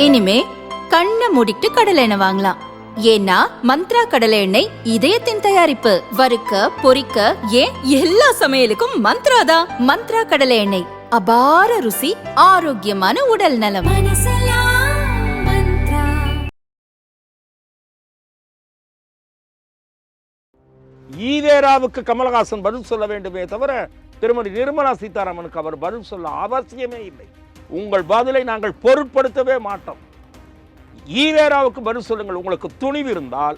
இனிமே கண்ணை மூடிட்டு கடலை எண்ணெய் வாங்கலாம். ஏன்னா மந்த்ரா கடலை எண்ணெய் இதயத்தின் தயாரிப்பு. வறுக்க பொரிக்க ஏன் எல்லா சமையலுக்கும் மந்த்ரா தான். மந்த்ரா கடலை எண்ணெய், அபார ருசி, ஆரோக்கியமான உடல் நலம். ஈவேராவுக்கு கமலஹாசன் பதில் சொல்ல வேண்டுமே தவிர திருமதி நிர்மலா சீதாராமனுக்கு அவர் பதில் சொல்ல அவசியமே இல்லை. உங்கள் பதிலை நாங்கள் பொருட்படுத்தவே மாட்டோம். ஈவேராவுக்கு பதில் சொல்லுங்கள். உங்களுக்கு துணிவு இருந்தால்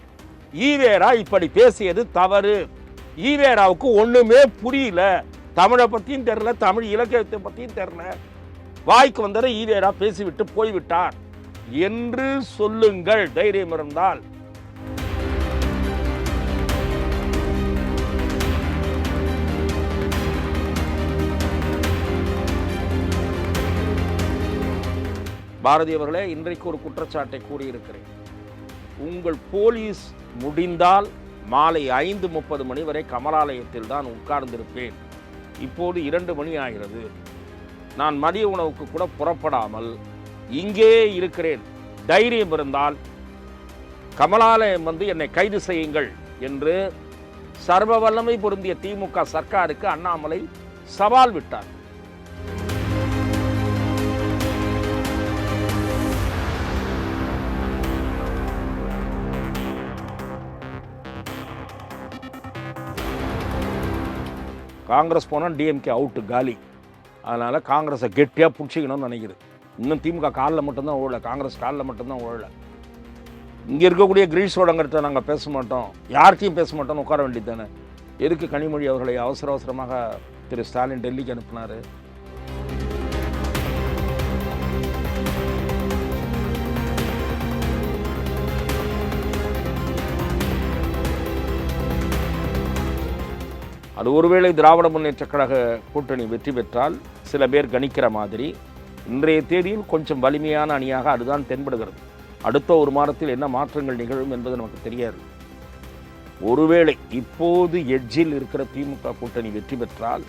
ஈவேரா இப்படி பேசியது தவறு. ஈவேராவுக்கு ஒண்ணுமே புரியல, தமிழை பத்தியும் தெரியல, தமிழ் இலக்கியத்தை பத்தியும் தெரியல, வாய்க்கு வந்ததை ஈவேரா பேசிவிட்டு போய்விட்டார் என்று சொல்லுங்கள் தைரியம் இருந்தால். பாரதி அவர்களே, இன்றைக்கு ஒரு குற்றச்சாட்டை கூறியிருக்கிறேன். உங்கள் போலீஸ் முடிந்தால் மாலை 5:30 மணி வரை கமலாலயத்தில் தான் உட்கார்ந்திருப்பேன். இப்போது 2 மணி ஆகிறது. நான் மதிய உணவுக்கு கூட புறப்படாமல் இங்கே இருக்கிறேன். தைரியம் இருந்தால் கமலாலயம் வந்து என்னை கைது செய்யுங்கள் என்று சர்வ வல்லமை பொருந்திய திமுக சர்க்காருக்கு அண்ணாமலை சவால் விட்டார். காங்கிரஸ் போனால் டிஎம்கே அவுட்டு, காலி. அதனால் காங்கிரஸை கெட்டியாக பிடிச்சிக்கணும்னு நினைக்குது. இன்னும் திமுக காலில் மட்டும்தான் ஓடல, காங்கிரஸ் காலில் மட்டும்தான் ஓடல. இங்கே இருக்கக்கூடிய கிரீஷோடங்கிறத நாங்கள் பேச மாட்டோம், யார்கிட்டையும் பேச மாட்டோம்னு உட்கார வேண்டியது தானே. எதுக்கு கனிமொழி அவர்களை அவசரமாக திரு ஸ்டாலின் டெல்லிக்கு அனுப்பினார்? அது ஒருவேளை திராவிட முன்னேற்ற கழக கூட்டணி வெற்றி பெற்றால் சில பேர் கணிக்கிற மாதிரி இன்றைய தேதியில் கொஞ்சம் வலிமையான அணியாக அதுதான் தென்படுகிறது. அடுத்த ஒரு மாதத்தில் என்ன மாற்றங்கள் நிகழும் என்பது நமக்கு தெரியாது. ஒருவேளை இப்போது எட்ஜில் இருக்கிற திமுக கூட்டணி வெற்றி பெற்றால்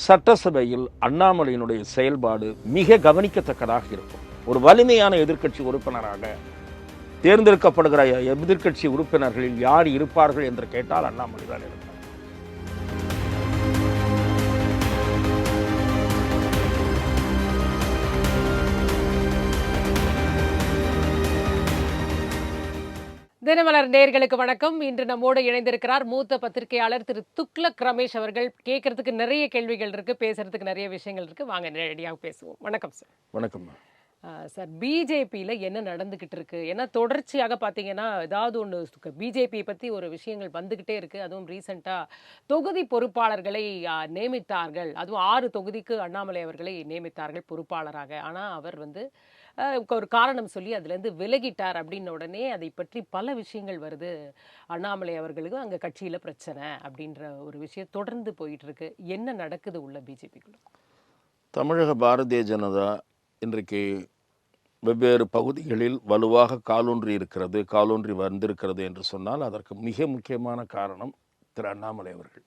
சட்டசபையில் அண்ணாமலையினுடைய செயல்பாடு மிக கவனிக்கத்தக்கதாக இருக்கும். ஒரு வலிமையான எதிர்க்கட்சி உறுப்பினராக தேர்ந்தெடுக்கப்படுகிற எதிர்க்கட்சி உறுப்பினர்களில் யார் இருப்பார்கள் என்று கேட்டால் அண்ணாமலை தான் இருப்பார். தினமலர் நேயர்களுக்கு வணக்கம். இன்று நம்மோடு இணைந்திருக்கிறார் மூத்த பத்திரிகையாளர் திரு துக்ளக் ரமேஷ் அவர்கள். கேட்கறதுக்கு நிறைய கேள்விகள் இருக்கு, பேசுறதுக்கு நிறைய விஷயங்கள் இருக்கு. வாங்க நேரடியாக பேசுவோம். வணக்கம் சார். வணக்கம் சார். பிஜேபியில் என்ன நடந்துகிட்டு இருக்கு? ஏன்னா தொடர்ச்சியாக பார்த்தீங்கன்னா ஏதாவது ஒன்று பிஜேபியை பற்றி ஒரு விஷயங்கள் வந்துக்கிட்டே இருக்குது. அதுவும் ரீசெண்டாக தொகுதி பொறுப்பாளர்களை நியமித்தார்கள். அதுவும் 6 தொகுதிக்கு அண்ணாமலை அவர்களை நியமித்தார்கள் பொறுப்பாளராக. ஆனால் அவர் வந்து ஒரு காரணம் சொல்லி அதுலேருந்து விலகிட்டார். அப்படின்ன உடனே அதை பற்றி பல விஷயங்கள் வருது. அண்ணாமலை அவர்களுக்கு அங்கே கட்சியில் பிரச்சனை அப்படின்ற ஒரு விஷயம் தொடர்ந்து போயிட்டு இருக்கு. என்ன நடக்குது உள்ள பிஜேபிக்குள்ள? தமிழக பாரதிய ஜனதா இன்றைக்கு வெவ்வேறு பகுதிகளில் வலுவாக காலூன்றி வந்திருக்கிறது என்று சொன்னால் அதற்கு மிக முக்கியமான காரணம் திரு அண்ணாமலை அவர்கள்.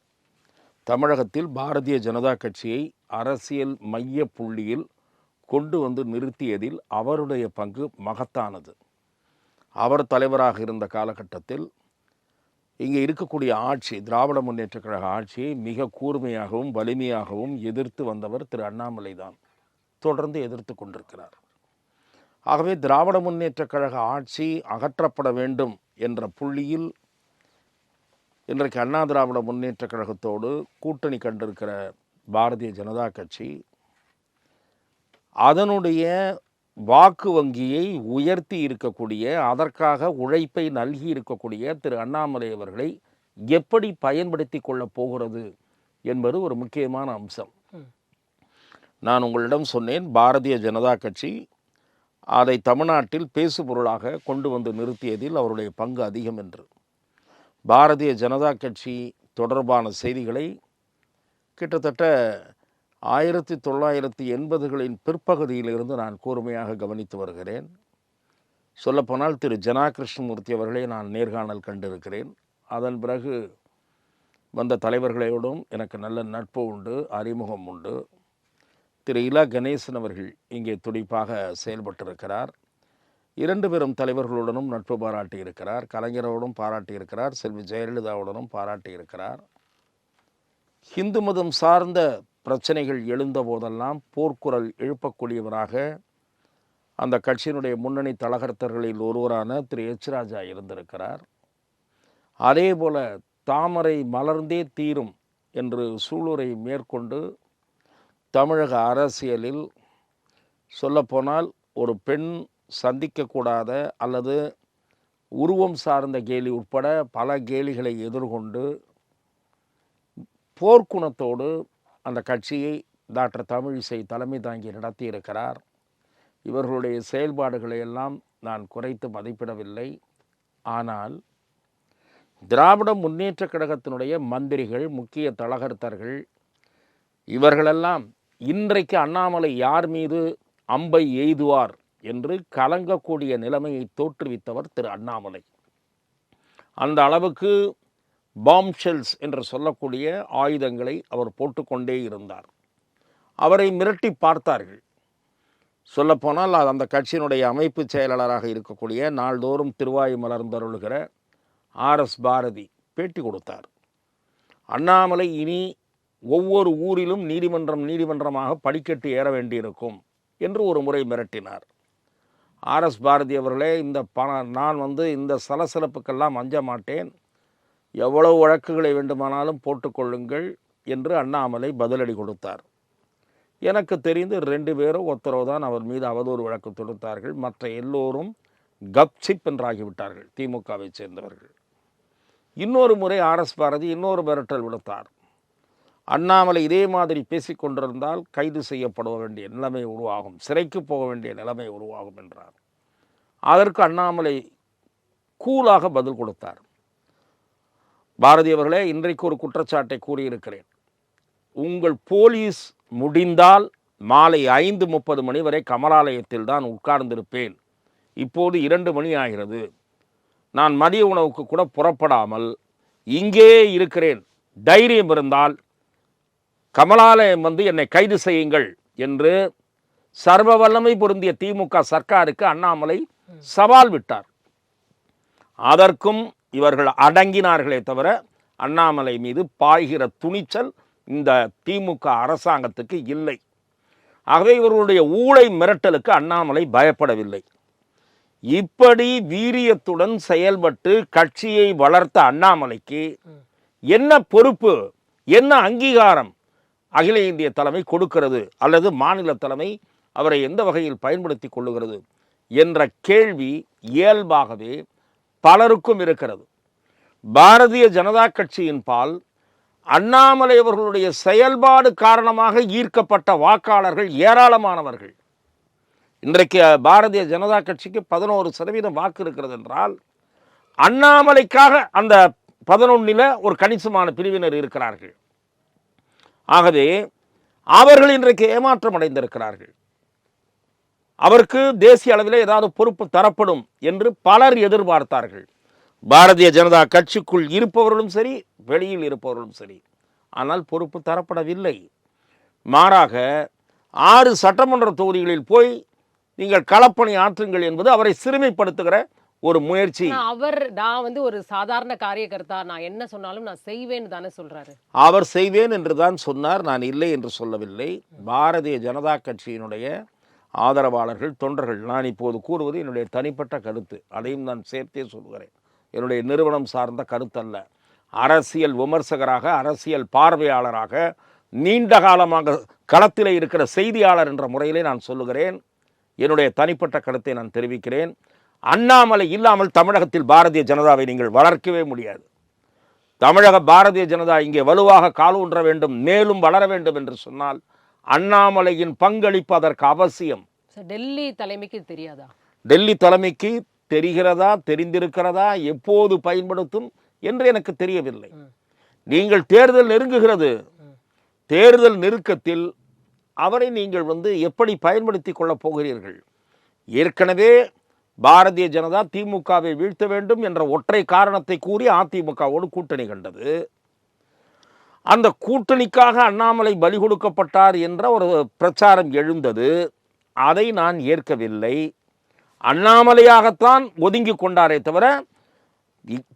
தமிழகத்தில் பாரதிய ஜனதா கட்சியை அரசியல் மைய புள்ளியில் கொண்டு வந்து நிறுத்தியதில் அவருடைய பங்கு மகத்தானது. அவர் தலைவராக இருந்த காலகட்டத்தில் இங்கே இருக்கக்கூடிய ஆட்சி, திராவிட முன்னேற்ற கழக ஆட்சியை மிக கூர்மையாகவும் வலிமையாகவும் எதிர்த்து வந்தவர் திரு அண்ணாமலை தான். தொடர்ந்து எதிர்த்து கொண்டிருக்கிறார். ஆகவே திராவிட முன்னேற்ற கழக ஆட்சி அகற்றப்பட வேண்டும் என்ற புள்ளியில் இன்றைக்கு அண்ணா திராவிட முன்னேற்ற கழகத்தோடு கூட்டணி கண்டிருக்கிற பாரதிய ஜனதா கட்சி அதனுடைய வாக்கு வங்கியை உயர்த்தி இருக்கக்கூடிய, அதற்காக உழைப்பை நல்கி இருக்கக்கூடிய திரு அண்ணாமலை அவர்களை எப்படி பயன்படுத்தி கொள்ளப் போகிறது என்பது ஒரு முக்கியமான அம்சம். நான் உங்களிடம் சொன்னேன், பாரதிய ஜனதா கட்சி அதை தமிழ்நாட்டில் பேசுபொருளாக கொண்டு வந்து நிறுத்தியதில் அவருடைய பங்கு அதிகம் என்று. பாரதிய ஜனதா கட்சி தொடர்பான செய்திகளை கிட்டத்தட்ட 1980களின் பிற்பகுதியிலிருந்து நான் கூர்மையாக கவனித்து வருகிறேன். சொல்லப்போனால் திரு ஜனா கிருஷ்ணமூர்த்தி அவர்களை நான் நேர்காணல் கண்டிருக்கிறேன். அதன் பிறகு வந்த தலைவர்களோடும் எனக்கு நல்ல நட்பு உண்டு, அறிமுகம் உண்டு. திரு இல கணேசன் அவர்கள் இங்கே துடிப்பாக செயல்பட்டிருக்கிறார். 2 பெரும் தலைவர்களுடனும் நட்பு பாராட்டி இருக்கிறார். கலைஞரோடும் பாராட்டி இருக்கிறார். செல்வி ஜெயலலிதாவுடனும் பாராட்டி இருக்கிறார். ஹிந்து மதம் சார்ந்த பிரச்சனைகள் எழுந்த போதெல்லாம் போர்க்குரல் எழுப்பக்கூடியவராக அந்த கட்சியினுடைய முன்னணி தலகர்த்தர்களில் ஒருவரான திரு எச் ராஜா இருந்திருக்கிறார். அதே போல தாமரை மலர்ந்தே தீரும் என்று சூளுரை மேற்கொண்டு தமிழக அரசியலில் சொல்லப்போனால் ஒரு பெண் சந்திக்கக்கூடாத அல்லது உருவம் சார்ந்த கேலி உட்பட பல கேலிகளை எதிர்கொண்டு போர்க்குணத்தோடு அந்த கட்சியை டாக்டர் தமிழிசை தலைமை தாங்கி நடத்தியிருக்கிறார். இவர்களுடைய செயல்பாடுகளை எல்லாம் நான் குறைத்து மதிப்பிடவில்லை. ஆனால் திராவிட முன்னேற்ற கழகத்தினுடைய மந்திரிகள், முக்கிய தலகர்த்தர்கள் இவர்களெல்லாம் இன்றைக்கு அண்ணாமலை யார் மீது அம்பை எய்துவார் என்று கலங்கக்கூடிய நிலைமையை தோற்றுவித்தவர் திரு அண்ணாமலை. அந்த அளவுக்கு பாம் ஷெல்ஸ் என்று சொல்லக்கூடிய ஆயுதங்களை அவர் போட்டுக்கொண்டே இருந்தார். அவரை மிரட்டி பார்த்தார்கள். சொல்லப்போனால் அந்த கட்சியினுடைய அமைப்பு செயலாளராக இருக்கக்கூடிய நாள்தோறும் திருவாய் மலர்ந்தருளுகிற ஆர்எஸ் பாரதி பேட்டி கொடுத்தார். அண்ணாமலை இனி ஒவ்வொரு ஊரிலும் நீதிமன்றமாக படிக்கட்டு ஏற வேண்டியிருக்கும் என்று ஒரு முறை மிரட்டினார். ஆர்எஸ் பாரதி அவர்களே, நான் இந்த சலசலப்புக்கெல்லாம் அஞ்ச மாட்டேன், எவ்வளவு வழக்குகளை வேண்டுமானாலும் போட்டுக்கொள்ளுங்கள் என்று அண்ணாமலை பதிலடி கொடுத்தார். எனக்கு தெரிந்து 2 பேரோ ஒருத்தரோ தான் அவர் மீது அவதூறு வழக்கு தொடுத்தார்கள். மற்ற எல்லோரும் கப்சிப் என்றாகிவிட்டார்கள், திமுகவை சேர்ந்தவர்கள். இன்னொரு முறை ஆர்எஸ் பாரதி இன்னொரு மிரட்டல் விடுத்தார். அண்ணாமலை இதே மாதிரி பேசிக்கொண்டிருந்தால் கைது செய்யப்பட வேண்டிய நிலைமை உருவாகும், சிறைக்கு போக வேண்டிய நிலைமை உருவாகும் என்றார். அதற்கு அண்ணாமலை கூலாக பதில் கொடுத்தார். பாரதி அவர்களே, இன்றைக்கு ஒரு குற்றச்சாட்டை கூறியிருக்கிறேன். உங்கள் போலீஸ் முடிந்தால் மாலை 5:30 மணி வரை கமலாலயத்தில் தான் உட்கார்ந்திருப்பேன். இப்போது 2 மணி ஆகிறது. நான் மதிய உணவுக்கு கூட புறப்படாமல் இங்கே இருக்கிறேன். தைரியம் இருந்தால் கமலாலயம் என்னை கைது செய்யுங்கள் என்று சர்வ வல்லமை பொருந்திய திமுக சர்க்காருக்கு அண்ணாமலை சவால் விட்டார். அதற்கும் இவர்கள் அடங்கினார்களே தவிர அண்ணாமலை மீது பாய்கிற துணிச்சல் இந்த திமுக அரசாங்கத்துக்கு இல்லை. ஆகவே இவர்களுடைய ஊழை மிரட்டலுக்கு அண்ணாமலை பயப்படவில்லை. இப்படி வீரியத்துடன் செயல்பட்டு கட்சியை வளர்த்த அண்ணாமலைக்கு என்ன பொறுப்பு, என்ன அங்கீகாரம் அகில இந்திய தலைமை கொடுக்கிறது அல்லது மாநில தலைமை அவரை எந்த வகையில் பயன்படுத்தி கொள்ளுகிறது என்ற கேள்வி இயல்பாகவே பலருக்கும் இருக்கிறது. பாரதிய ஜனதா கட்சியின் பால் அண்ணாமலை அவர்களுடைய செயல்பாடு காரணமாக ஈர்க்கப்பட்ட வாக்காளர்கள் ஏராளமானவர்கள். இன்றைக்கு பாரதிய ஜனதா கட்சிக்கு 11% வாக்கு இருக்கிறது என்றால் அண்ணாமலைக்காக அந்த 11 ஒரு கணிசமான பிரிவினர் இருக்கிறார்கள். ஆகவே அவர்கள் இன்றைக்கு ஏமாற்றம் அடைந்திருக்கிறார்கள். அவருக்கு தேசிய அளவில் ஏதாவது பொறுப்பு தரப்படும் என்று பலர் எதிர்பார்த்தார்கள். பாரதிய ஜனதா கட்சிக்குள் இருப்பவர்களும் சரி, வெளியில் இருப்பவர்களும் சரி. ஆனால் பொறுப்பு தரப்படவில்லை. மாறாக 6 சட்டமன்ற தொகுதிகளில் போய் நீங்கள் களப்பணி ஆற்றுங்கள் என்பது அவரை சிறுமைப்படுத்துகிற ஒரு முயற்சி. நான் ஒரு சாதாரண காரியகர்த்தா, நான் என்ன சொன்னாலும் நான் செய்வேன்னு தானே சொல்றாரு. அவர் செய்வேன் என்று தான் சொன்னார், நான் இல்லை என்று சொல்லவில்லை. பாரதிய ஜனதா கட்சியினுடைய ஆதரவாளர்கள், தொண்டர்கள், நான் இப்போது கூறுவது என்னுடைய தனிப்பட்ட கருத்து, அதையும் நான் சேர்த்தே சொல்கிறேன், என்னுடைய நிறுவனம் சார்ந்த கருத்தல்ல. அரசியல் விமர்சகராக, அரசியல் பார்வையாளராக, நீண்ட காலமாக களத்தில் இருக்கிற செய்தியாளர் என்ற முறையிலே நான் சொல்லுகிறேன். என்னுடைய தனிப்பட்ட கருத்தை நான் தெரிவிக்கிறேன். அண்ணாமலை இல்லாமல் தமிழகத்தில் பாரதிய ஜனதாவை நீங்கள் வளர்க்கவே முடியாது. தமிழக பாரதிய ஜனதா இங்கே வலுவாக காலூன்ற வேண்டும், மேலும் வளர வேண்டும் என்று சொன்னால் அண்ணாமலையின் பங்களிப்பு அதற்கு அவசியம். டெல்லி தலைமைக்கு தெரியாதா? டெல்லி தலைமைக்கு தெரிகிறதா, தெரிந்திருக்கிறதா, எப்போது பயன்படுத்தும் என்று எனக்கு தெரியவில்லை. நீங்கள் தேர்தல் நெருங்குகிறது, தேர்தல் நெருக்கத்தில் அவரை நீங்கள் எப்படி பயன்படுத்தி கொள்ளப் போகிறீர்கள்? ஏற்கனவே பாரதிய ஜனதா திமுகவை வீழ்த்த வேண்டும் என்ற ஒற்றை காரணத்தை கூறி அதிமுகவோடு கூட்டணி கண்டது. அந்த கூட்டணிக்காக அண்ணாமலை பலி கொடுக்கப்பட்டார் என்ற ஒரு பிரச்சாரம் எழுந்தது. அதை நான் ஏற்கவில்லை. அண்ணாமலையாகத்தான் ஒதுங்கி கொண்டாரே தவிர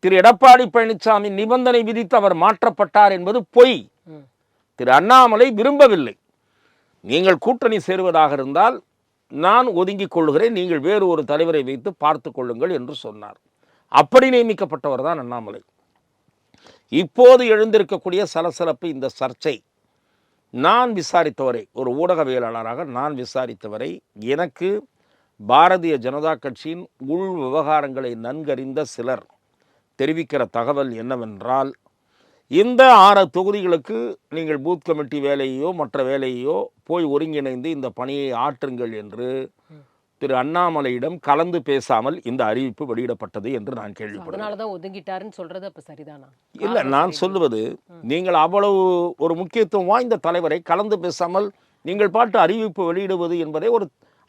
திரு எடப்பாடி பழனிசாமி நிபந்தனை விதித்து அவர் மாற்றப்பட்டார் என்பது பொய். திரு அண்ணாமலை விரும்பவில்லை. நீங்கள் கூட்டணி சேருவதாக இருந்தால் நான் ஒதுங்கிக் கொள்கிறேன், நீங்கள் வேறு ஒரு தலைவரை வைத்து பார்த்து கொள்ளுங்கள் என்று சொன்னார். அப்படி நியமிக்கப்பட்டவர் தான் அண்ணாமலை. இப்போது எழுந்திருக்கக்கூடிய சலசலப்பு, இந்த சர்ச்சை, நான் விசாரித்தவரை, ஒரு ஊடகவியலாளராக நான் விசாரித்தவரை, எனக்கு பாரதிய ஜனதா கட்சியின் உள் விவகாரங்களை நன்கறிந்த சிலர் தெரிவிக்கிற தகவல் என்னவென்றால், இந்த 6 தொகுதிகளுக்கு நீங்கள் பூத் கமிட்டி வேலையோ மற்ற வேலையோ போய் ஒருங்கிணைந்து இந்த பணியை ஆற்றுங்கள் என்று திரு அண்ணாமலையிடம் கலந்து பேசாமல் இந்த அறிவிப்பு வெளியிடப்பட்டது என்று நான் கேள்விப்படுகிறேன். அதனாலதான் ஒதுங்கிட்டாருன்னு சொல்றது அப்ப சரிதானா? இல்லை, நான் சொல்லுவது, நீங்கள் அவ்வளவு ஒரு முக்கியத்துவம் வாய்ந்த தலைவரை கலந்து பேசாமல் நீங்கள் பாட்டு அறிவிப்பு வெளியிடுவது என்பதை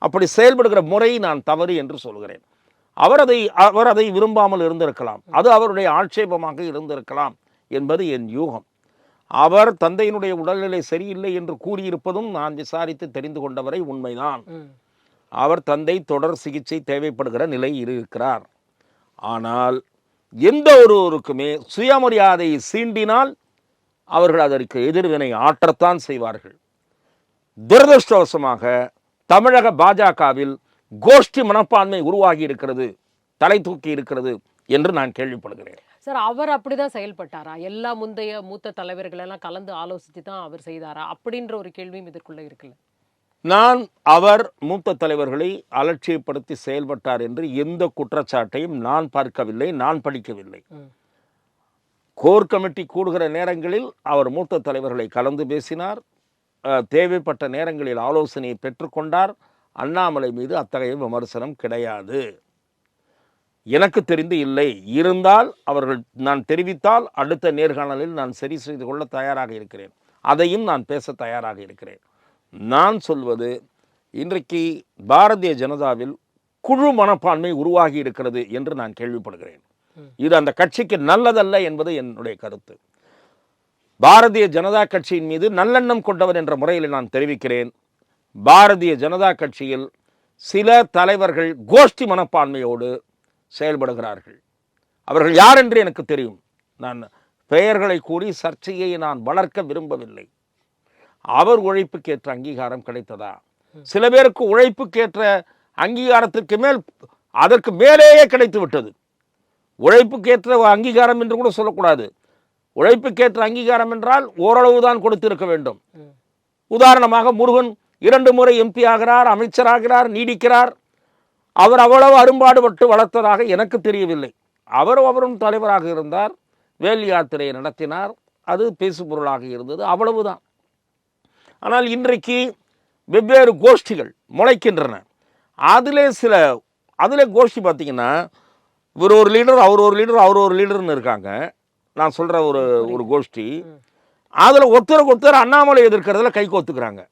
அப்படி செயல்படுகிற முறை நான் தவறு என்று சொல்கிறேன். அவர் அதை விரும்பாமல் இருந்திருக்கலாம், அது அவருடைய ஆட்சேபமாக இருந்திருக்கலாம் என்பது என் யூகம். அவர் தந்தையினுடைய உடல்நிலை சரியில்லை என்று கூறியிருப்பதும் நான் விசாரித்து தெரிந்து கொண்டவரை உண்மைதான். அவர் தந்தை தொடர் சிகிச்சை தேவைப்படுகிற நிலை இருக்கிறார். ஆனால் எந்த ஒருவருக்குமே சுயமரியாதை சீண்டினால் அவர்கள் அதற்கு எதிர்வினை ஆற்றத்தான் செய்வார்கள். துரதிருஷ்டவசமாக தமிழக பாஜகவில் கோஷ்டி மனப்பான்மை உருவாகி இருக்கிறது, தலை தூக்கி இருக்கிறது என்று நான் கேள்விப்படுகிறேன். சார், அவர் அப்படிதான் செயல்பட்டாரா? எல்லா முந்தைய மூத்த தலைவர்கள் எல்லாம் கலந்து ஆலோசித்து தான் அவர் செய்தாரா அப்படின்ற ஒரு கேள்வியும் இதற்குள்ள இருக்குல்ல. அவர் மூத்த தலைவர்களை அலட்சியப்படுத்தி செயல்பட்டார் என்று எந்த குற்றச்சாட்டையும் நான் பார்க்கவில்லை, நான் படிக்கவில்லை. கோர் கமிட்டி கூடுகிற நேரங்களில் அவர் மூத்த தலைவர்களை கலந்து பேசினார், தேவைப்பட்ட நேரங்களில் ஆலோசனையை பெற்றுக்கொண்டார். அண்ணாமலை மீது அத்தகைய விமர்சனம் கிடையாது, எனக்கு தெரிந்து இல்லை. இருந்தால் அவர்கள் நான் தெரிவித்தால் அடுத்த நேர்காணலில் நான் சரி செய்து கொள்ள தயாராக இருக்கிறேன், அதையும் நான் பேச தயாராக இருக்கிறேன். நான் சொல்வது, இன்றைக்கு பாரதிய ஜனதாவில் குழு மனப்பான்மை உருவாகி இருக்கிறது என்று நான் கேள்விப்படுகிறேன். இது அந்த கட்சிக்கு நல்லதல்ல என்பது என்னுடைய கருத்து. பாரதிய ஜனதா கட்சியின் மீது நல்லெண்ணம் கொண்டவர் என்ற முறையில் நான் தெரிவிக்கிறேன். பாரதிய ஜனதா கட்சியில் சில தலைவர்கள் கோஷ்டி மனப்பான்மையோடு செயல்படுகிறார்கள். அவர்கள் யார் என்று எனக்கு தெரியும். நான் பெயர்களை கூறி சர்ச்சையை நான் வளர்க்க விரும்பவில்லை. அவர் உழைப்புக்கேற்ற அங்கீகாரம் கிடைத்ததா? சில பேருக்கு உழைப்புக்கேற்ற அங்கீகாரத்திற்கு மேல் அதற்கு மேலேயே கிடைத்து விட்டது. உழைப்புக்கேற்ற அங்கீகாரம் என்று கூட சொல்லக்கூடாது. உழைப்புக்கேற்ற அங்கீகாரம் என்றால் ஓரளவு தான் கொடுத்திருக்க வேண்டும். உதாரணமாக முருகன் 2 முறை MP ஆகிறார், அமைச்சராகிறார், நீடிக்கிறார். அவர் அவ்வளவு அரும்பாடுபட்டு வளர்த்ததாக எனக்கு தெரியவில்லை. அவரும் தலைவராக இருந்தார், வேல் யாத்திரையை நடத்தினார், அது பேசுபொருளாக இருந்தது, அவ்வளவுதான். ஆனால் இன்றைக்கு வெவ்வேறு கோஷ்டிகள் முளைக்கின்றன. அதிலே கோஷ்டி பார்த்தீங்கன்னா, இவர் ஒரு லீடர், அவர் ஒரு லீடர், அவர் ஒரு லீடர்னு இருக்காங்க. நான் சொல்கிற ஒரு கோஷ்டி, அதில் ஒருத்தருக்கு ஒருத்தர் அண்ணாமலை எதிர்க்கிறதுல கை கோத்துக்கிறாங்க.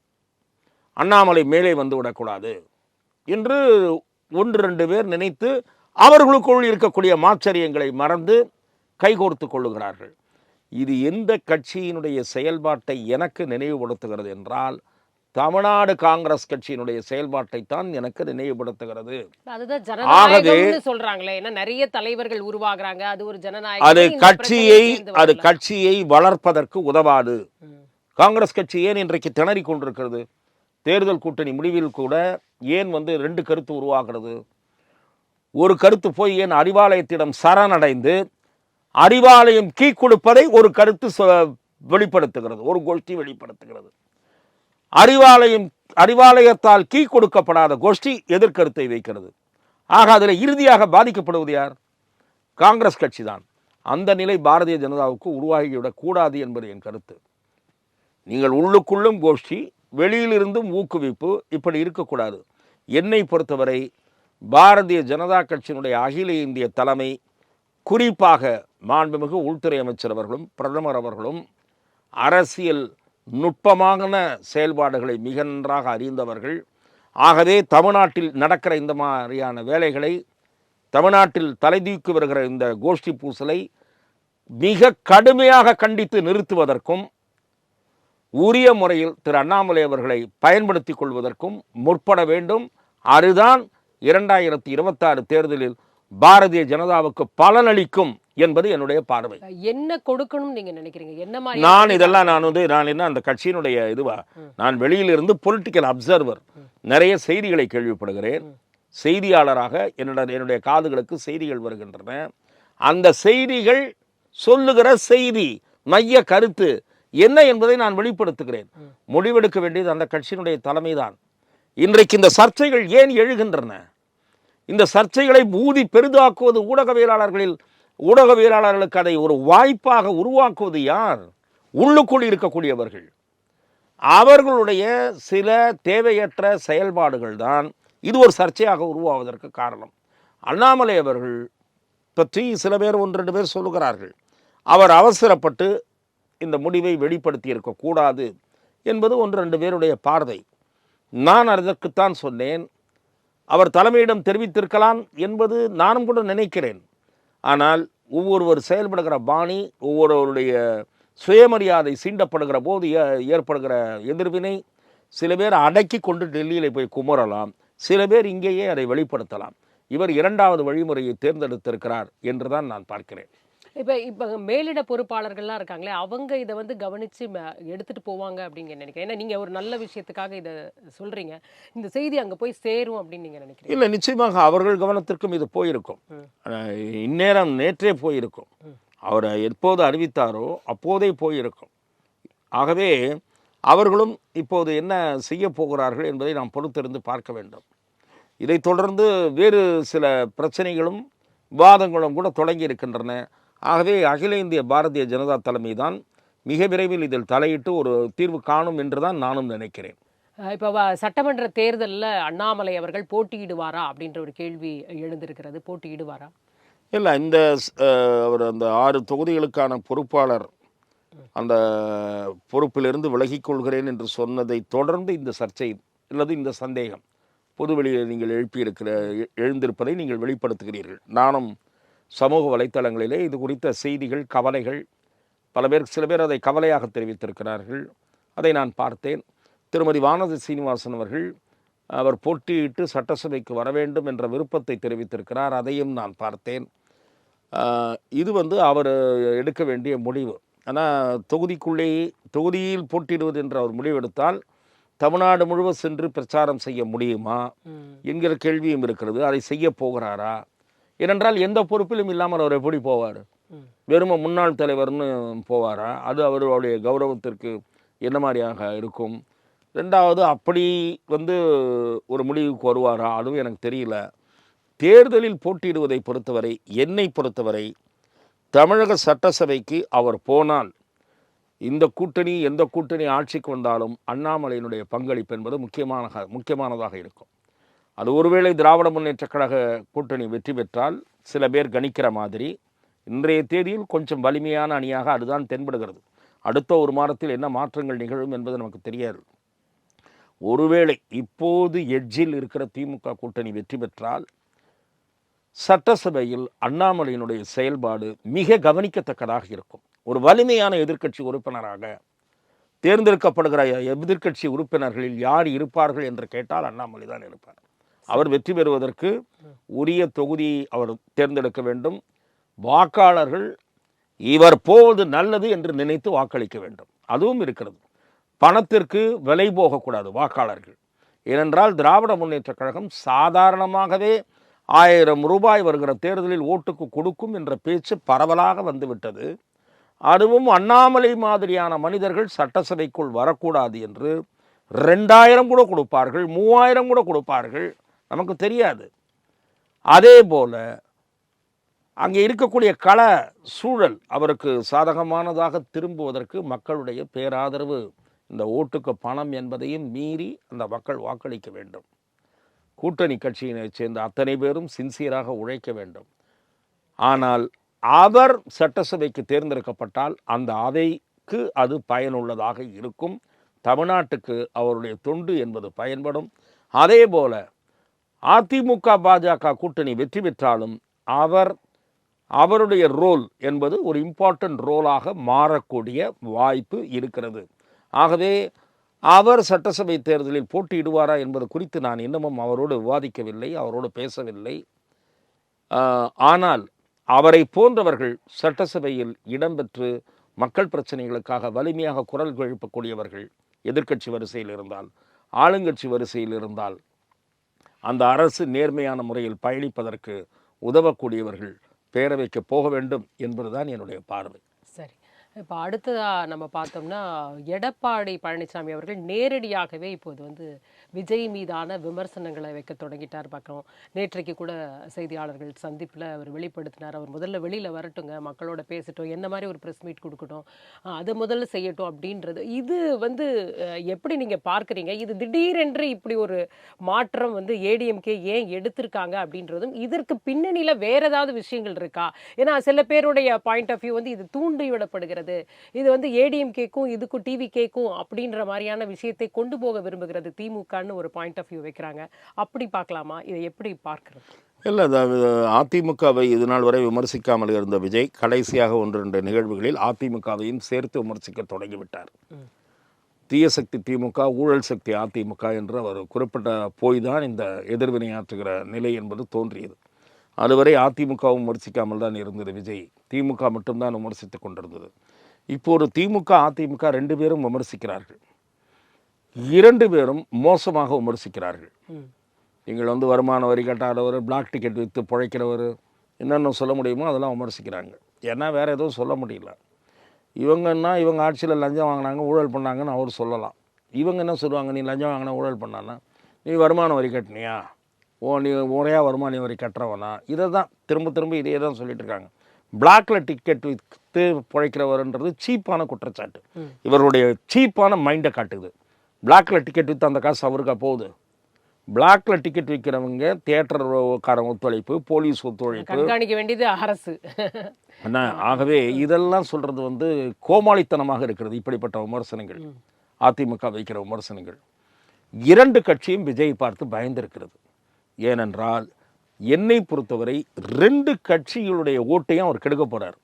அண்ணாமலை மேலே வந்து விடக்கூடாது என்று 1-2 பேர் நினைத்து அவர்களுக்குள் இருக்கக்கூடிய மாச்சரியங்களை மறந்து கைகோர்த்து கொள்ளுகிறார்கள். இது எந்த கட்சியினுடைய செயல்பாட்டை எனக்கு நினைவுபடுத்துகிறது என்றால், தமிழ்நாடு காங்கிரஸ் கட்சியினுடைய செயல்பாட்டை தான் எனக்கு நினைவுபடுத்துகிறது. அதுதான் ஜனநாயகம்னு சொல்றாங்களே, ஏன்னா நிறைய தலைவர்கள் உருவாகுறாங்க, அது ஒரு ஜனநாயகம். அது கட்சியை வளர்ப்பதற்கு உதவாது. காங்கிரஸ் கட்சி ஏன் இன்றைக்கு திணறி கொண்டிருக்கிறது? தேர்தல் கூட்டணி முடிவில் கூட ஏன் 2 கருத்து உருவாகிறது? ஒரு கருத்து போய் ஏன் அறிவாலயத்திடம் சரணடைந்து அறிவாலயம் கீ கொடுப்பதை ஒரு கருத்து வெளிப்படுத்துகிறது, ஒரு கோஷ்டி வெளிப்படுத்துகிறது. அறிவாலயத்தால் கீ கொடுக்கப்படாத கோஷ்டி எதிர்கருத்தை வைக்கிறது. ஆக அதில் இறுதியாக பாதிக்கப்படுவது யார்? காங்கிரஸ் கட்சி தான். அந்த நிலை பாரதிய ஜனதாவுக்கு உருவாகிவிடக் கூடாது என்பது என் கருத்து. நீங்கள் உள்ளுக்குள்ளும் கோஷ்டி, வெளியிலிருந்தும் ஊக்குவிப்பு, இப்படி இருக்கக்கூடாது. என்னை பொறுத்தவரை பாரதிய ஜனதா கட்சியினுடைய அகில இந்திய தலைமை, குறிப்பாக மாண்புமிகு உள்துறை அமைச்சர் அவர்களும் பிரதமர் அவர்களும் அரசியல் நுட்பமான செயல்பாடுகளை மிக நன்றாக அறிந்தவர்கள். ஆகவே தமிழ்நாட்டில் நடக்கிற இந்த மாதிரியான வேலைகளை, தமிழ்நாட்டில் தலைதூக்கி வருகிற இந்த கோஷ்டி பூசலை மிக கடுமையாக கண்டித்து நிறுத்துவதற்கும் உரிய முறையில் திரு அண்ணாமலை அவர்களை பயன்படுத்தி கொள்வதற்கும் முற்பட வேண்டும். அதுதான் 2026 தேர்தலில் பாரதிய ஜனதாவுக்கு பலனளிக்கும் என்பது என்னுடைய பார்வை. என்ன கொடுக்கணும் நீங்க நினைக்கிறீங்க? என்ன மாதிரி நான் என்ன அந்த கட்சியினுடைய இதுவா, நான் வெளியிலிருந்து பொலிட்டிக்கல் அப்சர்வர், நிறைய செய்திகளை கேள்விப்படுகிறேன். செய்தியாளராக என்னுடைய காதுகளுக்கு செய்திகள் வருகின்றன. அந்த செய்திகள் சொல்லுகிற செய்தி மைய கருத்து என்ன என்பதை நான் வெளிப்படுத்துகிறேன். முடிவெடுக்க வேண்டியது அந்த கட்சியினுடைய தலைமைதான். இன்றைக்கு இந்த சர்ச்சைகள் ஏன் எழுகின்றன? இந்த சர்ச்சைகளை ஊதி பெரிதாக்குவது ஊடகவியலாளர்களுக்கு அதை ஒரு வாய்ப்பாக உருவாக்குவது யார்? உள்ளுக்குள் இருக்கக்கூடியவர்கள். அவர்களுடைய சில தேவையற்ற செயல்பாடுகள் தான் இது ஒரு சர்ச்சையாக உருவாவதற்கு காரணம். அண்ணாமலை அவர்கள் பற்றி சில பேர் 1-2 பேர் சொல்லுகிறார்கள், அவர் அவசரப்பட்டு இந்த முடிவை வெளிப்படுத்தி இருக்கக்கூடாது என்பது 1-2 பேருடைய பார்வை. நான் அதற்குத்தான் சொன்னேன், அவர் தலைமையிடம் தெரிவித்திருக்கலாம் என்பது நானும் கூட நினைக்கிறேன். ஆனால் ஒவ்வொருவர் செயல்படுகிற பாணி, ஒவ்வொருவருடைய சுயமரியாதை சீண்டப்படுகிற போது ஏற்படுகிற எதிர்வினை, சில பேர் அடக்கி கொண்டு டெல்லியில் போய் குமரலாம், சில பேர் இங்கேயே அதை வெளிப்படுத்தலாம். இவர் 2வது வழிமுறையை தேர்ந்தெடுத்திருக்கிறார் என்றுதான் நான் பார்க்கிறேன். இப்போ மேலிட பொறுப்பாளர்கள்லாம் இருக்காங்களே, அவங்க இதை வந்து கவனித்து எடுத்துகிட்டு போவாங்க அப்படின்னு நினைக்கிறேன். ஏன்னா நீங்கள் ஒரு நல்ல விஷயத்துக்காக இதை சொல்கிறீங்க, இந்த செய்தி அங்கே போய் சேரும் அப்படின்னு நீங்கள் நினைக்கிறீங்க? இல்லை, நிச்சயமாக அவர்கள் கவனத்திற்கும் இது போயிருக்கும். இந்நேரம் நேற்றே போயிருக்கும். அவர் எப்போது அறிவித்தாரோ அப்போதே போயிருக்கும். ஆகவே அவர்களும் இப்போது என்ன செய்ய போகிறார்கள் என்பதை நாம் பொறுத்திருந்து பார்க்க வேண்டும். இதைத் தொடர்ந்து வேறு சில பிரச்சனைகளும் விவாதங்களும் கூட தொடங்கி இருக்கின்றன. ஆகவே அகில இந்திய பாரதிய ஜனதா தலைமை தான் மிக விரைவில் இதில் தலையிட்டு ஒரு தீர்வு காணும் என்று தான் நானும் நினைக்கிறேன். இப்போ சட்டமன்ற தேர்தலில் அண்ணாமலை அவர்கள் போட்டியிடுவாரா அப்படின்ற ஒரு கேள்வி எழுந்திருக்கிறது. போட்டியிடுவாரா? இல்லை, அவர் அந்த 6 தொகுதிகளுக்கான பொறுப்பாளர் அந்த பொறுப்பிலிருந்து விலகிக் கொள்கிறேன் என்று சொன்னதை தொடர்ந்து இந்த சர்ச்சை அல்லது இந்த சந்தேகம் பொதுவெளியில் நீங்கள் எழுந்திருப்பதை நீங்கள் வெளிப்படுத்துகிறீர்கள். நானும் சமூக வலைத்தளங்களிலே இது குறித்த செய்திகள், கவலைகள், சில பேர் அதை கவலையாக தெரிவித்திருக்கிறார்கள். அதை நான் பார்த்தேன். திருமதி வானதி சீனிவாசன் அவர்கள் அவர் போட்டியிட்டு சட்டசபைக்கு வர வேண்டும் என்ற விருப்பத்தை தெரிவித்திருக்கிறார். அதையும் நான் பார்த்தேன். இது அவர் எடுக்க வேண்டிய முடிவு. ஆனால் தொகுதியில் போட்டியிடுவது என்று அவர் முடிவெடுத்தால் தமிழ்நாடு முழுவதும் சென்று பிரச்சாரம் செய்ய முடியுமா என்கிற கேள்வியும் இருக்கிறது. அதை செய்ய போகிறாரா? ஏனென்றால் எந்த பொறுப்பிலும் இல்லாமல் அவர் எப்படி போவார்? வெறும் முன்னாள் தலைவர்னு போவாரா? அது அவருடைய கௌரவத்திற்கு என்ன மாதிரியாக இருக்கும்? 2வது, அப்படி ஒரு முடிவுக்கு வருவாரா? அதுவும் எனக்கு தெரியல. தேர்தலில் போட்டியிடுவதை பொறுத்தவரை, என்னை பொறுத்தவரை, தமிழக சட்டசபைக்கு அவர் போனால் எந்த கூட்டணி ஆட்சிக்கு வந்தாலும் அண்ணாமலையினுடைய பங்களிப்பு என்பது முக்கியமானதாக இருக்கும். அது ஒருவேளை திராவிட முன்னேற்றக் கழக கூட்டணி வெற்றி பெற்றால் சில பேர் கணிக்கிற மாதிரி இன்றைய தேதியில் கொஞ்சம் வலிமையான அணியாக அதுதான் தென்படுகிறது. அடுத்த 1 மாதத்தில் என்ன மாற்றங்கள் நிகழும் என்பது நமக்கு தெரியாது. ஒருவேளை இப்போது எட்ஜில் இருக்கிற திமுக கூட்டணி வெற்றி பெற்றால் சட்டசபையில் அண்ணாமலையினுடைய செயல்பாடு மிக கவனிக்கத்தக்கதாக இருக்கும். ஒரு வலிமையான எதிர்க்கட்சி உறுப்பினராக தேர்ந்தெடுக்கப்படுகிற எதிர்க்கட்சி உறுப்பினர்களில் யார் இருப்பார்கள் என்று கேட்டால் அண்ணாமலை தான் இருப்பார். அவர் வெற்றி பெறுவதற்கு உரிய தொகுதி அவர் தேர்ந்தெடுக்க வேண்டும். வாக்காளர்கள் இவர் போவது நல்லது என்று நினைத்து வாக்களிக்க வேண்டும். அதுவும் இருக்கிறது. பணத்திற்கு விலை போகக்கூடாது வாக்காளர்கள். ஏனென்றால் திராவிட முன்னேற்றக் கழகம் சாதாரணமாகவே 1000 ரூபாய் வருகிற தேர்தலில் ஓட்டுக்கு கொடுக்கும் என்ற பேச்சு பரவலாக வந்துவிட்டது. அதுவும் அண்ணாமலை மாதிரியான மனிதர்கள் சட்டசபைக்குள் வரக்கூடாது என்று 2000 கூட கொடுப்பார்கள், 3000 கூட கொடுப்பார்கள், நமக்கு தெரியாது. அதே போல அங்கே இருக்கக்கூடிய கள சூழல் அவருக்கு சாதகமானதாக திரும்புவதற்கு மக்களுடைய பேராதரவு, இந்த ஓட்டுக்கு பணம் என்பதையும் மீறி அந்த மக்கள் வாக்களிக்க வேண்டும். கூட்டணி கட்சியினை சேர்ந்த அத்தனை பேரும் சின்சியராக உழைக்க வேண்டும். ஆனால் அவர் சட்டசபைக்கு தேர்ந்தெடுக்கப்பட்டால் அந்த அவைக்கு அது பயனுள்ளதாக இருக்கும். தமிழ்நாட்டுக்கு அவருடைய தொண்டு என்பது பயன்படும். அதே போல அதிமுக பாஜக கூட்டணி வெற்றி பெற்றாலும் அவருடைய ரோல் என்பது ஒரு இம்பார்ட்டன்ட் ரோலாக மாறக்கூடிய வாய்ப்பு இருக்கிறது. ஆகவே அவர் சட்டசபை தேர்தலில் போட்டியிடுவாரா என்பது குறித்து நான் இன்னமும் அவரோடு விவாதிக்கவில்லை, அவரோடு பேசவில்லை. ஆனால் அவரை போன்றவர்கள் சட்டசபையில் இடம்பெற்று மக்கள் பிரச்சனைகளுக்காக வலிமையாக குரல் எழுப்பக்கூடியவர்கள் எதிர்க்கட்சி வரிசையில் இருந்தால், ஆளுங்கட்சி வரிசையில் இருந்தால், அந்த அரசு நேர்மையான முறையில் பயணிப்பதற்கு உதவக்கூடியவர்கள் பேரவைக்கு போக வேண்டும் என்பதுதான் என்னுடைய பார்வை. சரி. இப்போ அடுத்ததா நம்ம பார்த்தோம்னா, எடப்பாடி பழனிசாமி அவர்கள் நேரடியாகவே இப்போது வந்து விஜய் மீதான விமர்சனங்களை வைக்க தொடங்கிட்டார் பார்க்குறோம். நேற்றைக்கு கூட செய்தியாளர்கள் சந்திப்பில் அவர் வெளிப்படுத்தினார். அவர் முதல்ல வெளியில் வரட்டுங்க, மக்களோட பேசட்டும், என்ன மாதிரி ஒரு ப்ரெஸ் மீட் கொடுக்கட்டும், அதை முதல்ல செய்யட்டும் அப்படின்றது. இது வந்து எப்படி நீங்கள் பார்க்குறீங்க? இது திடீரென்று இப்படி ஒரு மாற்றம் வந்து ஏடிஎம்கே ஏன் எடுத்திருக்காங்க அப்படின்றதும், இதற்கு பின்னணியில் வேற ஏதாவது விஷயங்கள் இருக்கா? ஏன்னா சில பேருடைய பாயிண்ட் ஆஃப் வியூ வந்து இது தூண்டி விடப்படுகிறது, இது வந்து ஏடிஎம்கேக்கும் இதுக்கும் டிவிகேக்கும் அப்படின்ற மாதிரியான விஷயத்தை கொண்டு போக விரும்புகிறது திமுகன்னு ஒரு பாயிண்ட் ஆஃப் வியூ வைக்கிறாங்க. அப்படி பார்க்கலாமா? இதை எப்படி பார்க்கிறது? இல்லை, அதிமுகவை இது நாள் வரை விமர்சிக்காமல் இருந்த விஜய் கடைசியாக 1-2 நிகழ்வுகளில் அதிமுகவையும் சேர்த்து விமர்சிக்க தொடங்கிவிட்டார். தீய சக்தி திமுக, ஊழல் சக்தி அதிமுக என்று அவர் குறிப்பிட்ட போய் தான் இந்த எதிர்வினையாற்றுகிற நிலை என்பது தோன்றியது. அதுவரை அதிமுகவும் விமர்சிக்காமல் தான் இருந்தது விஜய், திமுக மட்டும்தான் விமர்சித்து கொண்டிருந்தது. இப்போது திமுக அதிமுக 2 பேரும் விமர்சிக்கிறார்கள். 2 பேரும் மோசமாக விமர்சிக்கிறார்கள். நீங்கள் வந்து வருமான வரி கட்டாதவர், பிளாக் டிக்கெட் விற்று பிழைக்கிறவர், என்னென்ன சொல்ல முடியுமோ அதெல்லாம் விமர்சிக்கிறாங்க. ஏன்னா வேறு எதுவும் சொல்ல முடியல. இவங்கன்னா இவங்க ஆட்சியில் லஞ்சம் வாங்கினாங்க, ஊழல் பண்ணாங்கன்னு அவர் சொல்லலாம். இவங்க என்ன சொல்லுவாங்க, நீ லஞ்சம் வாங்கினா ஊழல் பண்ணான்னா, நீ வருமான வரி கட்டினியா, நீ முறையாக வருமான வரி கட்டுறவனா, இதை தான் திரும்ப திரும்ப இதே தான் சொல்லிட்டு இருக்காங்க. பிளாக்ல டிக்கெட் விற்று பிழைக்கிறவர்ன்றது சீப்பான குற்றச்சாட்டு. இவருடைய சீப்பான மைண்டை காட்டுது. பிளாக்ல டிக்கெட் விற்று அந்த காசு அவருக்கா போகுது? பிளாக்ல டிக்கெட் விற்கிறவங்க தியேட்டர்காரன் ஒத்துழைப்பு, போலீஸ் ஒத்துழைப்பு, கண்காணிக்க வேண்டியது அரசு. ஆகவே இதெல்லாம் சொல்றது வந்து கோமாளித்தனமாக இருக்கிறது. இப்படிப்பட்ட விமர்சனங்கள், அதிமுக வைக்கிற விமர்சனங்கள் 2 கட்சியும் விஜய் பார்த்து பயந்திருக்கிறது. ஏனென்றால் என்னை பொறுத்தவரை 2 கட்சிகளுடைய ஓட்டையும் அவர் கெடுக்க போறார்.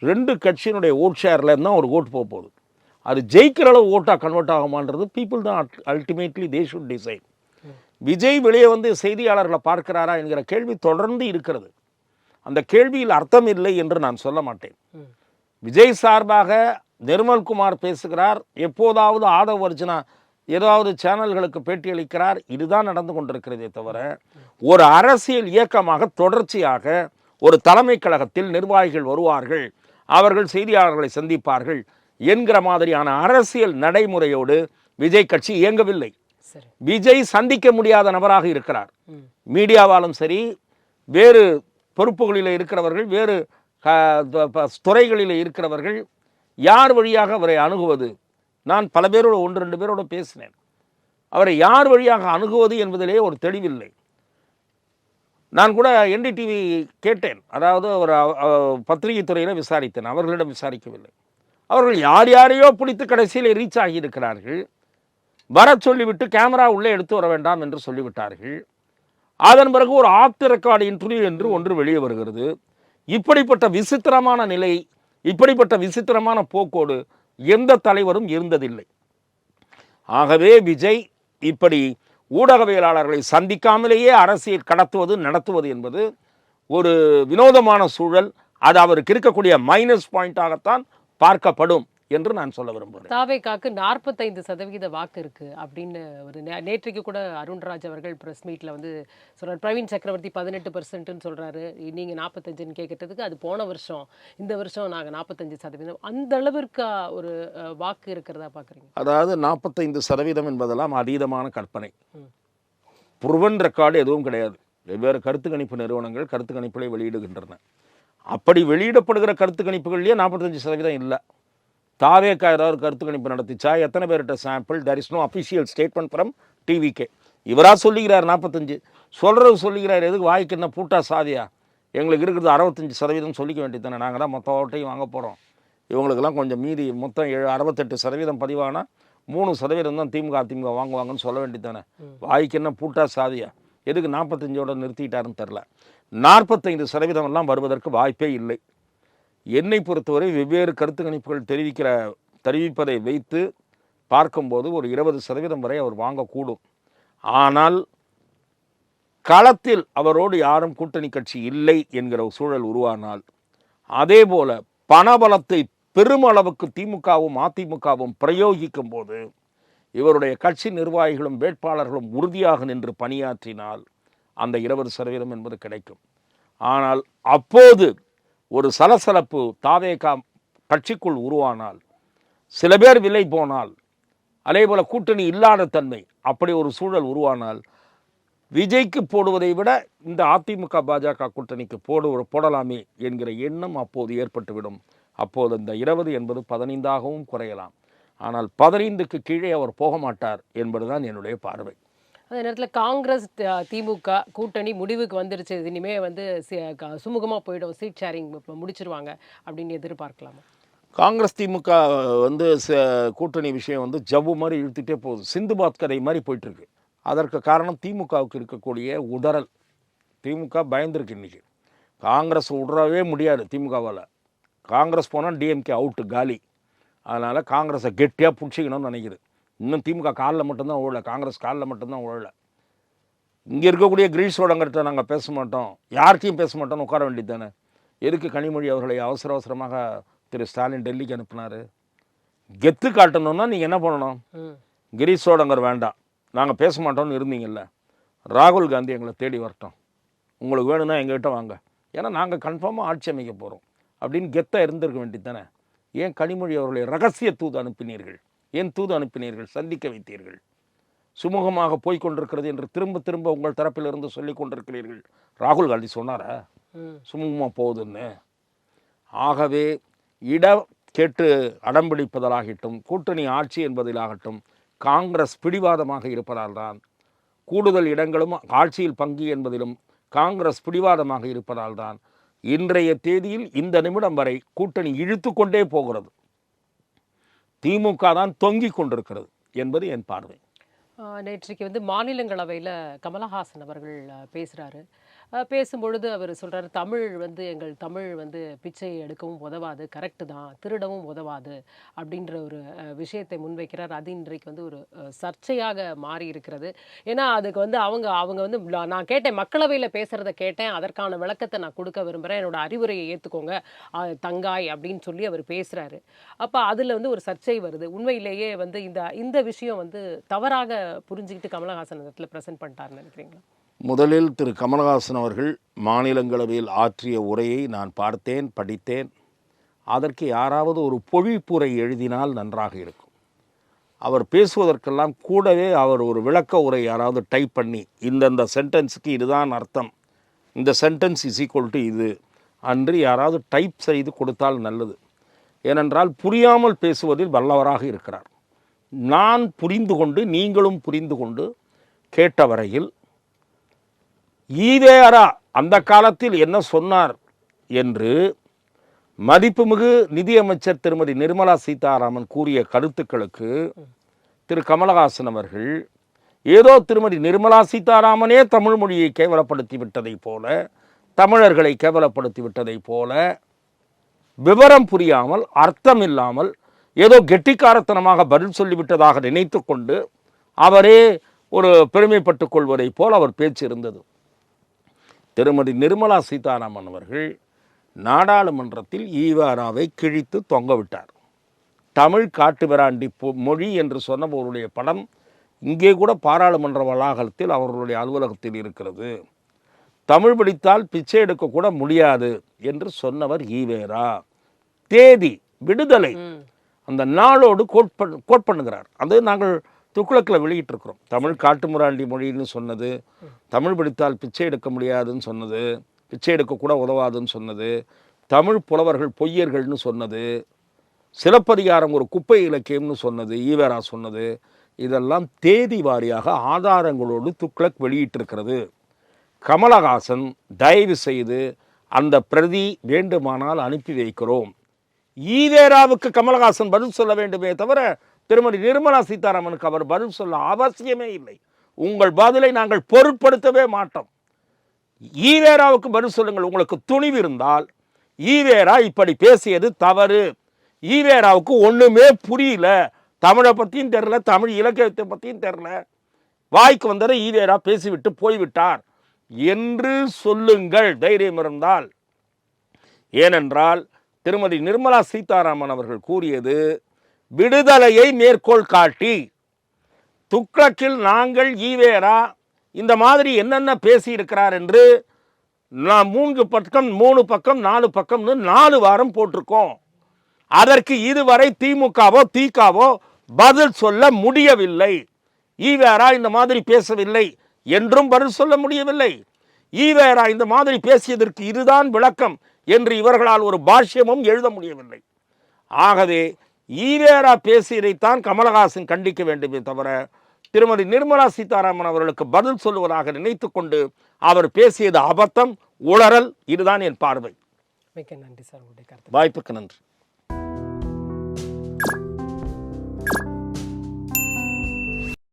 2 கட்சியினுடைய ஓட் ஷேர்ல இருந்தால் ஒரு ஓட்டு போக போகுது. அது ஜெயிக்கிற அளவு ஓட்டாக கன்வெர்ட் ஆகுமான்றது பீப்புள் தான் ultimately they should decide. Vijay வெளியே வந்து செய்தியாளர்களை பார்க்கிறாரா என்கிற கேள்வி தொடர்ந்து இருக்கிறது. அந்த கேள்வியில் அர்த்தம் இல்லை என்று நான் சொல்ல மாட்டேன். விஜய் சார்பாக நிர்மல்குமார் பேசுகிறார், எப்போதாவது ஆதவ் அர்ஜுனா ஏதாவது சேனல்களுக்கு பேட்டியளிக்கிறார். இதுதான் நடந்து கொண்டிருக்கிறதே தவிர ஒரு அரசியல் இயக்கமாக தொடர்ச்சியாக ஒரு தலைமை கழகத்தில் நிர்வாகிகள் வருவார்கள், அவர்கள் செய்தியாளர்களை சந்திப்பார்கள் என்கிற மாதிரியான அரசியல் நடைமுறையோடு விஜய் கட்சி இயங்கவில்லை. விஜய் சந்திக்க முடியாத நபராக இருக்கிறார். மீடியாவாலும் சரி, வேறு பொறுப்புகளில் இருக்கிறவர்கள், வேறு துறைகளில் இருக்கிறவர்கள் யார் வழியாக அவரை அணுகுவது? நான் பல பேரோடு 1-2 பேரோடு பேசினேன். அவரை யார் வழியாக அணுகுவது என்பதிலே ஒரு தெளிவில்லை. நான் கூட என்டிடிவி கேட்டேன், அதாவது ஒரு பத்திரிகை துறையில் விசாரித்தேன், அவர்களிடம் விசாரிக்கவில்லை. அவர்கள் யார் யாரையோ பிடித்து கடைசியில் ரீச் ஆகியிருக்கிறார்கள். வர சொல்லிவிட்டு கேமரா உள்ளே எடுத்து வர வேண்டாம் என்று சொல்லிவிட்டார்கள். அதன் பிறகு ஒரு ஆஃப் தி ரெக்கார்டு இன்டர்வியூ என்று ஒன்று வெளியே வருகிறது. இப்படிப்பட்ட விசித்திரமான நிலை, இப்படிப்பட்ட விசித்திரமான போக்கோடு எந்த தலைவரும் இருந்ததில்லை. ஆகவே விஜய் இப்படி ஊடகவியலாளர்களை சந்திக்காமலேயே அரசியல் நடத்துவது என்பது ஒரு வினோதமான சூழல். அது அவருக்கு இருக்கக்கூடிய மைனஸ் பாயிண்டாகத்தான் பார்க்கப்படும் என்று நான் சொல்ல விரும்புகிறேன். தாவேகாக்கு 45% வாக்கு இருக்கு அப்படின்னு ஒரு நேற்றைக்கு கூட அருண்ராஜ் அவர்கள் பிரஸ் மீட்ல வந்து சொல்றாரு. பிரவீன் சக்கரவர்த்தி 18% சொல்றாரு, நீங்க 45 கேட்கறதுக்கு அது போன வருஷம், இந்த வருஷம் நாங்க 45%. அந்த அளவிற்கு ஒரு வாக்கு இருக்கிறதா பாக்குறீங்க? அதாவது 45% என்பதெல்லாம் அதீதமான கற்பனை. புருவன் ரெக்கார்டு எதுவும் கிடையாது. வெவ்வேறு கருத்து கணிப்பு நிறுவனங்கள் கருத்து கணிப்புகளை வெளியிடுகின்றன. அப்படி வெளியிடப்படுகிற கருத்து கணிப்புகள்லேயே 45% இல்லை. தாவேகா ஏதாவது கருத்து கணிப்பு நடத்திச்சா? எத்தனை பேர்கிட்ட sample? There is no official statement from TVK. இவராக சொல்லிக்கிறார் 45, சொல்லிக்கிறார். எதுக்கு வாய்க்கு என்ன பூட்டா சாதியா? எங்களுக்கு இருக்கிறது 65% சொல்லிக்க வேண்டியது தானே. நாங்கள் தான் மொத்த ஓட்டையும் வாங்க போகிறோம். இவங்களுக்கெல்லாம் கொஞ்சம் மீதி மொத்தம் 68% பதிவானா 3% தான் அதிமுக வாங்குவாங்கன்னு சொல்ல வேண்டியது தானே. வாய்க்கு என்ன பூட்டா சாதியா? எதுக்கு 45ஓட நிறுத்திட்டாருன்னு தெரில. 45% எல்லாம் வருவதற்கு வாய்ப்பே இல்லை. என்னை பொறுத்தவரை வெவ்வேறு கருத்து கணிப்புகள் தெரிவிப்பதை வைத்து பார்க்கும்போது ஒரு 20% வரை அவர் வாங்கக்கூடும். ஆனால் களத்தில் அவரோடு யாரும் கூட்டணி கட்சி இல்லை என்கிற ஒரு சூழல் உருவானால், அதே போல பணபலத்தை பெருமளவுக்கு திமுகவும் அதிமுகவும் பிரயோகிக்கும் போது இவருடைய கட்சி நிர்வாகிகளும் வேட்பாளர்களும் உறுதியாக நின்று பணியாற்றினால் அந்த 20% என்பது கிடைக்கும். ஆனால் அப்போது ஒரு சலசலப்பு தாவேகா கட்சிக்குள் உருவானால், சில பேர் விலை போனால், அதே போல கூட்டணி இல்லாத தன்மை, அப்படி ஒரு சூழல் உருவானால் விஜய்க்கு போடுவதை விட இந்த அதிமுக பாஜக கூட்டணிக்கு போடலாமே என்கிற எண்ணம் அப்போது ஏற்பட்டுவிடும். அப்போது இந்த 20 என்பது 15ஆகவும் குறையலாம். ஆனால் 15க்கு கீழே அவர் போக மாட்டார் என்பதுதான் என்னுடைய பார்வை. அதே நேரத்தில் காங்கிரஸ் திமுக கூட்டணி முடிவுக்கு வந்துருச்சு, இனிமே வந்து சுமூகமாக போயிடும், சீட் ஷேரிங் முடிச்சிருவாங்க அப்படின்னு எதிர்பார்க்கலாமா? காங்கிரஸ் திமுக வந்து கூட்டணி விஷயம் வந்து ஜவ்வு மாதிரி இழுத்துட்டே போகுது. சிந்துபாத் கதை மாதிரி போயிட்டுருக்கு. அதற்கு காரணம் திமுகவுக்கு இருக்கக்கூடிய உதறல். திமுக பயந்துருக்கு. இன்றைக்கி காங்கிரஸ் விடவே முடியாது திமுகவால். காங்கிரஸ் போனால் டிஎம்கே அவுட்டு, காலி. அதனால் காங்கிரஸை கெட்டியாக பிடிச்சிக்கணும்னு நினைக்குது. இன்னும் திமுக காலில் மட்டும்தான் ஓடல, காங்கிரஸ் காலில் மட்டும்தான் ஓடல. இங்கே இருக்கக்கூடிய கிரீஷோடங்கிட்ட நாங்கள் பேச மாட்டோம், யார்கிட்டையும் பேச மாட்டோம்னு உட்கார வேண்டியது தானே. எதுக்கு கனிமொழி அவர்களை அவசரமாக திரு ஸ்டாலின் டெல்லிக்கு அனுப்புனார்? கெத்து காட்டணும்னா நீங்கள் என்ன பண்ணணும்? கிரீஷோடங்கர் வேண்டாம், நாங்கள் பேச மாட்டோம்னு இருந்தீங்கல்ல, ராகுல் காந்தி எங்களை தேடி வரட்டும், உங்களுக்கு வேணும்னா எங்கள்கிட்ட வாங்க, ஏன்னா நாங்கள் கன்ஃபார்மாக ஆட்சி அமைக்க போகிறோம் அப்படின்னு கெத்தாக இருந்திருக்க வேண்டியது தானே. ஏன் கனிமொழி அவர்களை ரகசிய தூது அனுப்பினீர்கள்? ஏன் தூது அனுப்பினீர்கள்? சந்திக்க வைத்தீர்கள். சுமூகமாக போய்கொண்டிருக்கிறது என்று திரும்ப திரும்ப உங்கள் தரப்பிலிருந்து சொல்லி கொண்டிருக்கிறீர்கள். ராகுல் காந்தி சொன்னாரா சுமூகமாக போகுதுன்னு? ஆகவே கேட்டு அடம்பிடிப்பதாகட்டும், கூட்டணி ஆட்சி என்பதிலாகட்டும், காங்கிரஸ் பிடிவாதமாக இருப்பதால் தான், கூடுதல் இடங்களும் ஆட்சியில் பங்கு என்பதிலும் காங்கிரஸ் பிடிவாதமாக இருப்பதால் தான் இன்றைய தேதியில் இந்த நிமிடம் வரை கூட்டணி இழுத்து கொண்டே போகிறது. திமுக தான் தொங்கிக் கொண்டிருக்கிறது என்பது என் பார்வை. நேற்றைக்கு வந்து மாநிலங்களவையில் கமலஹாசன் அவர்கள் பேசுகிறாரு. பேசும்பொழுது அவர் சொல்கிறார், எங்கள் தமிழ் வந்து பிச்சை எடுக்கவும் உதவாது, கரெக்டு தான், திருடவும் உதவாது அப்படின்ற ஒரு விஷயத்தை முன்வைக்கிறார். அது இன்றைக்கு வந்து ஒரு சர்ச்சையாக மாறி இருக்கிறது. ஏன்னா அதுக்கு வந்து அவங்க வந்து நான் கேட்டேன், மக்களவையில் பேசுகிறத கேட்டேன், அதற்கான விளக்கத்தை நான் கொடுக்க விரும்புகிறேன், என்னோட அறிவுரையை ஏற்றுக்கோங்க தங்காய் அப்படின்னு சொல்லி அவர் பேசுகிறாரு. அப்போ அதில் வந்து ஒரு சர்ச்சை வருது. உண்மையிலேயே வந்து இந்த விஷயம் வந்து தவறாக புரிஞ்சுக்கிட்டு கமலஹாசன் இடத்துல ப்ரெசென்ட் பண்ணிட்டாருன்னு நினைக்கிறீங்களா? முதலில் திரு கமலஹாசன் அவர்கள் மாநிலங்களவையில் ஆற்றிய உரையை நான் பார்த்தேன், படித்தேன். அதற்கு யாராவது ஒரு பொழிப்புரை எழுதினால் நன்றாக இருக்கும். அவர் பேசுவதற்கெல்லாம் கூடவே அவர் ஒரு விளக்க உரை யாராவது டைப் பண்ணி, இந்தந்த சென்டென்ஸுக்கு இதுதான் அர்த்தம், இந்த சென்டென்ஸ் இஸ் ஈக்குவல் டு இது அன்று யாராவது டைப் செய்து கொடுத்தால் நல்லது. ஏனென்றால் புரியாமல் பேசுவதில் வல்லவராக இருக்கிறார். நான் புரிந்து கொண்டு நீங்களும் புரிந்து கொண்டு கேட்ட வரையில் ஈவேரா அந்த காலத்தில் என்ன சொன்னார் என்று மதிப்புமிகு நிதியமைச்சர் திருமதி நிர்மலா சீதாராமன் கூறிய கருத்துக்களுக்கு திரு கமலஹாசன் அவர்கள் ஏதோ திருமதி நிர்மலா சீதாராமனே தமிழ் மொழியை கேவலப்படுத்தி விட்டதை போல, தமிழர்களை கேவலப்படுத்தி விட்டதை போல, விவரம் புரியாமல் அர்த்தம் இல்லாமல் ஏதோ கெட்டிக்காரத்தனமாக பதில் சொல்லிவிட்டதாக நினைத்து கொண்டு அவரே ஒரு பெருமைப்பட்டுக் கொள்வதை போல் அவர் பேச்சு இருந்தது. திருமதி நிர்மலா சீதாராமன் அவர்கள் நாடாளுமன்றத்தில் ஈவேராவை கிழித்து தொங்கவிட்டார். தமிழ் காட்டு விராண்டி மொழி என்று சொன்னவருடைய படம் இங்கே கூட பாராளுமன்ற வளாகத்தில் அவர்களுடைய அலுவலகத்தில் இருக்கிறது. தமிழ் படித்தால் பிச்சை எடுக்கக்கூட முடியாது என்று சொன்னவர் ஈவேரா. தேதி விடுதலை அந்த நாளோடு கோட் பண்ணுகிறார். அது நாங்கள் துக்ளக்கில் வெளியிட்டிருக்கிறோம். தமிழ் காட்டு முராண்டி மொழின்னு சொன்னது, தமிழ் படித்தால் பிச்சை எடுக்க முடியாதுன்னு சொன்னது, பிச்சை எடுக்கக்கூட உதவாதுன்னு சொன்னது, தமிழ் புலவர்கள் பொய்யர்கள்னு சொன்னது, சிலப்பதிகாரம் ஒரு குப்பை இலக்கியம்னு சொன்னது ஈவேரா சொன்னது, இதெல்லாம் தேதி வாரியாக ஆதாரங்களோடு துக்ளக் வெளியிட்டிருக்கிறது. கமலஹாசன் தயவு செய்து அந்த பிரதி வேண்டுமானால் அனுப்பி வைக்கிறோம். ஈவேராவுக்கு கமலஹாசன் பதில் சொல்ல வேண்டுமே தவிர திருமதி நிர்மலா சீதாராமனுக்கு அவர் பதில் சொல்ல அவசியமே இல்லை. உங்கள் பதிலை நாங்கள் பொருட்படுத்தவே மாட்டோம். ஈவேராவுக்கு பதில் சொல்லுங்கள். உங்களுக்கு துணிவு இருந்தால் ஈவேரா இப்படி பேசியது தவறு, ஈவேராவுக்கு ஒன்றுமே புரியல, தமிழை பற்றியும் தெரில, தமிழ் இலக்கியத்தை பற்றியும் தெரில, வாய்க்கு வந்ததை ஈவேரா பேசிவிட்டு போய்விட்டார் என்று சொல்லுங்கள் தைரியம் இருந்தால். ஏனென்றால் திருமதி நிர்மலா சீதாராமன் அவர்கள் கூறியது விடுதலையை மேற்கோள் காட்டி, துக்ளக்கில் நாங்கள் ஈவேரா இந்த மாதிரி என்னென்ன பேசியிருக்கிறார் என்று நான் 3 பக்கம் 3 பக்கம் 4 பக்கம்னு 4 வாரம் போட்டிருக்கோம். அதற்கு இதுவரை திமுகவோ திகாவோ பதில் சொல்ல முடியவில்லை. ஈவேரா இந்த மாதிரி பேசவில்லை என்றும் பதில் சொல்ல முடியவில்லை. ஈவேரா இந்த மாதிரி பேசியதற்கு இதுதான் விளக்கம் என்று இவர்களால் ஒரு பாஷ்யமும் எழுத முடியவில்லை. ஆகவே ஈவேரா பேசியதைத்தான் கமலஹாசன் கண்டிக்க வேண்டுமே தவிர திருமதி நிர்மலா சீதாராமன் அவர்களுக்கு பதில் சொல்லுவதாக நினைத்து கொண்டு அவர் பேசியது அபத்தம், உளறல். இதுதான் என் பார்வை. மிக்க நன்றி சார், உங்களுடைய கருத்து. வாய்ப்புக்கு நன்றி.